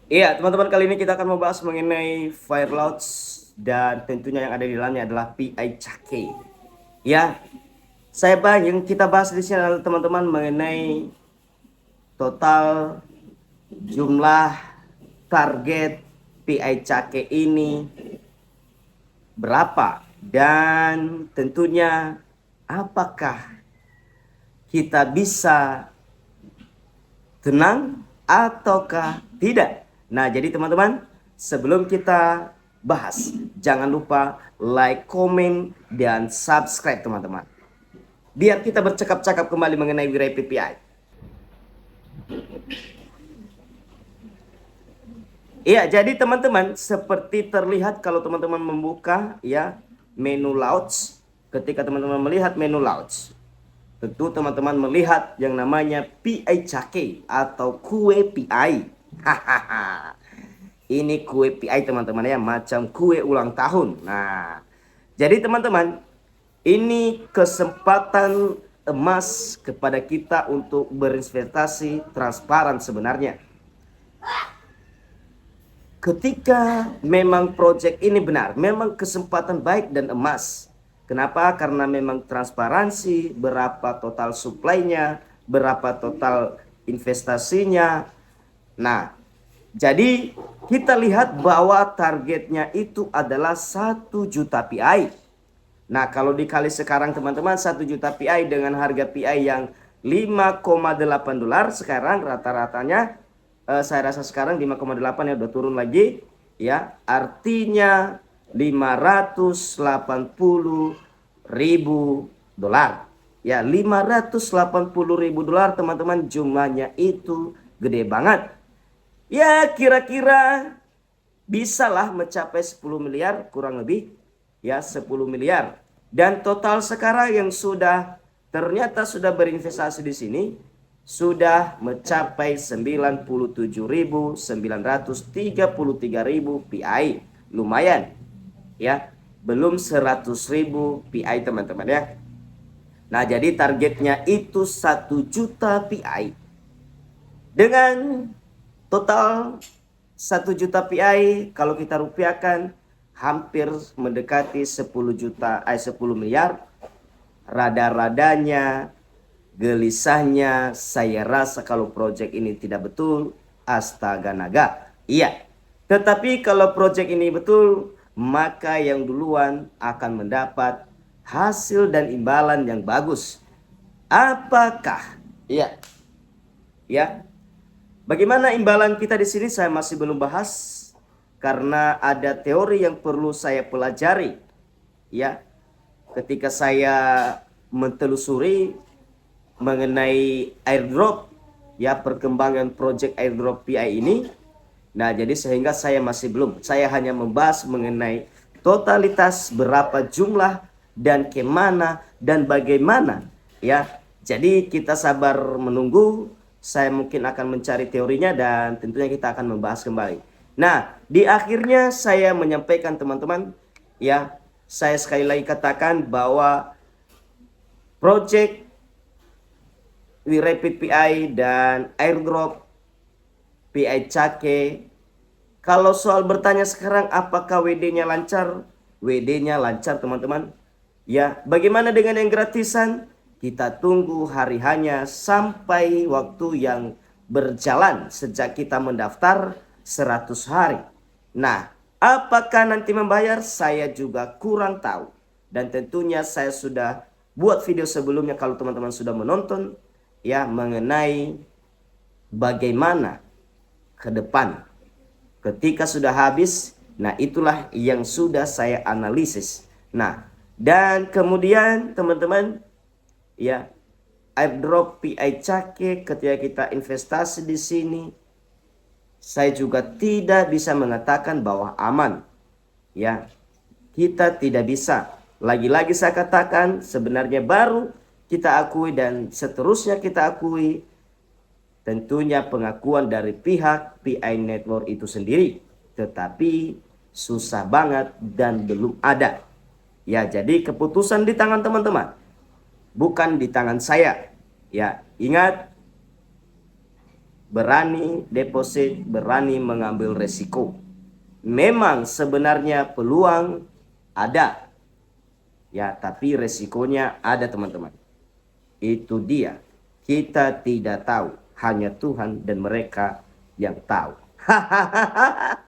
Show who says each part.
Speaker 1: Iya, teman-teman, kali ini kita akan membahas mengenai Firelords dan tentunya yang ada di dalamnya adalah PI Cake. Ya, yang kita bahas di sini adalah teman-teman mengenai total jumlah target PI Cake ini berapa dan tentunya apakah kita bisa tenang ataukah tidak. Nah, jadi teman-teman, sebelum kita bahas, jangan lupa like, komen, dan subscribe teman-teman. Biar kita bercakap-cakap kembali mengenai Wirai PPI. Iya, jadi teman-teman, seperti terlihat kalau teman-teman membuka ya menu launch, ketika teman-teman melihat menu launch, tentu teman-teman melihat yang namanya PI Cake atau kue PI. Hahaha. Ini kue PI teman-teman ya, macam kue ulang tahun. Nah, jadi teman-teman, ini kesempatan emas kepada kita untuk berinvestasi transparan sebenarnya. Ketika memang proyek ini benar, memang kesempatan baik dan emas. Kenapa? Karena memang transparansi, berapa total supply-nya, berapa total investasinya. Nah, jadi kita lihat bahwa targetnya itu adalah 1 juta PI. Nah, kalau dikali sekarang teman-teman, 1 juta PI dengan harga PI yang 5,8 dolar sekarang rata-ratanya, saya rasa sekarang 5,8 ya, udah turun lagi ya. Artinya 580.000 dolar. Ya, 580.000 dolar teman-teman, jumlahnya itu gede banget. Ya, kira-kira bisalah mencapai 10 miliar kurang lebih. Ya, 10 miliar. Dan total sekarang yang ternyata sudah berinvestasi di sini sudah mencapai 97.933.000 PI. Lumayan. Ya, belum 100.000 PI teman-teman ya. Nah, jadi targetnya itu 1 juta PI. Dengan total 1 juta PI, kalau kita rupiahkan hampir mendekati 10 juta, 10 miliar. Rada-radanya, gelisahnya, saya rasa kalau proyek ini tidak betul, astaga naga. Iya, tetapi kalau proyek ini betul, maka yang duluan akan mendapat hasil dan imbalan yang bagus. Apakah? Iya, ya. Bagaimana imbalan kita di sini saya masih belum bahas karena ada teori yang perlu saya pelajari. Ya, ketika saya mentelusuri mengenai airdrop, ya perkembangan project airdrop PI ini. Nah, jadi sehingga saya masih belum. Saya hanya membahas mengenai totalitas berapa jumlah dan kemana dan bagaimana. Ya, jadi kita sabar menunggu. Saya mungkin akan mencari teorinya dan tentunya kita akan membahas kembali. Nah, di akhirnya saya menyampaikan teman-teman, ya, saya sekali lagi katakan bahwa project Rapid PI dan airdrop PI Cake, kalau soal bertanya sekarang apakah WD-nya lancar? WD-nya lancar teman-teman. Ya, bagaimana dengan yang gratisan? Kita tunggu hari hanya sampai waktu yang berjalan sejak kita mendaftar 100 hari. Nah, apakah nanti membayar? Saya juga kurang tahu. Dan tentunya saya sudah buat video sebelumnya kalau teman-teman sudah menonton ya mengenai bagaimana ke depan ketika sudah habis. Nah, itulah yang sudah saya analisis. Nah, dan kemudian teman-teman ya, airdrop PI Cake ketika kita investasi di sini, saya juga tidak bisa mengatakan bahwa aman. Ya, kita tidak bisa. Lagi-lagi saya katakan sebenarnya baru kita akui dan seterusnya kita akui tentunya pengakuan dari pihak PI Network itu sendiri. Tetapi susah banget dan belum ada. Ya, jadi keputusan di tangan teman-teman, bukan di tangan saya. Ya, ingat berani deposit, berani mengambil resiko. Memang sebenarnya peluang ada, ya, tapi resikonya ada teman-teman. Itu dia, kita tidak tahu, hanya Tuhan dan mereka yang tahu.